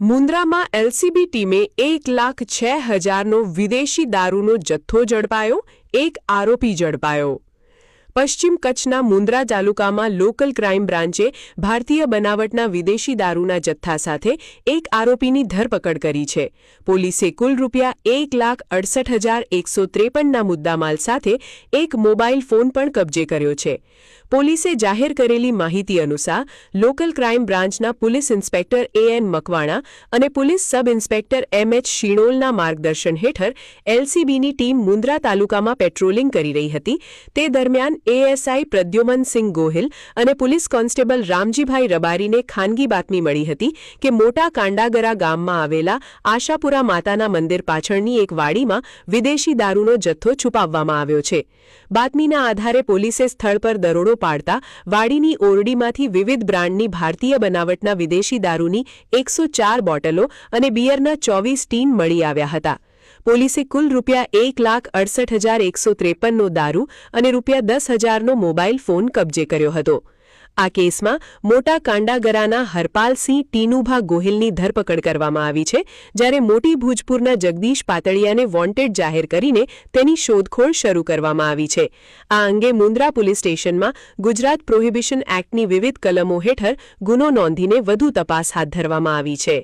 મુન્દ્રામાં LCB ટીમે 1,06,000નો વિદેશી દારૂનો જથ્થો ઝડપાયો, એક આરોપી ઝડપાયો। પશ્ચિમ કચ્છના મુન્દ્રા તાલુકામાં લોકલ ક્રાઇમ બ્રાન્ચે ભારતીય બનાવટના વિદેશી દારૂના જથ્થા સાથે એક આરોપીની ધરપકડ કરી છે। પોલીસે કુલ રૂપિયા 1,68,153ના મુદ્દામાલ સાથે એક મોબાઈલ ફોન પણ કબજે કર્યો છે। પોલીસે જાહેર કરેલી માહિતી અનુસાર લોકલ ક્રાઇમ બ્રાન્ચના પોલીસ ઇન્સ્પેક્ટર એએન મકવાણા અને પોલીસ સબ ઇન્સ્પેક્ટર એમએચ શિણોલના માર્ગદર્શન હેઠળ એલસીબીની ટીમ મુન્દ્રા તાલુકામાં પેટ્રોલિંગ કરી રહી હતી। તે દરમિયાન એએસઆઈ પ્રદ્યુમનસિંહ ગોહિલ અને પોલીસ કોન્સ્ટેબલ રામજીભાઈ રબારીને ખાનગી બાતમી મળી હતી કે મોટા કાંડાગરા ગામમાં આવેલા આશાપુરા માતાના મંદિર પાછળની એક વાડીમાં વિદેશી દારૂનો જથ્થો છુપાવવામાં આવ્યો છે। બાતમીના આધારે પોલીસે સ્થળ પર દરોડો પાડતા વાડીની ઓરડીમાંથી વિવિધ બ્રાન્ડની ભારતીય બનાવટના વિદેશી દારૂની 104 બોટલો અને બિયરના 24 ટીન મળી આવ્યા હતા। પોલીસે કુલ રૂપિયા 1,68,153નો દારૂ અને રૂપિયા 10,000નો મોબાઈલ ફોન કબજે કર્યો હતો। આ કેસમાં મોટા કાંડાગરાના હરપાલસિંહ ટીનુભા ગોહિલની ધરપકડ કરવામાં આવી છે, જ્યારે મોટી ભૂજપુરના જગદીશ પાતળિયાને વોન્ટેડ જાહેર કરીને તેની શોધખોળ શરૂ કરવામાં આવી છે। આ અંગે મુન્દ્રા પોલીસ સ્ટેશનમાં ગુજરાત પ્રોહિબિશન એક્ટની વિવિધ કલમો હેઠળ ગુનો નોંધીને વધુ તપાસ હાથ ધરવામાં આવી છે।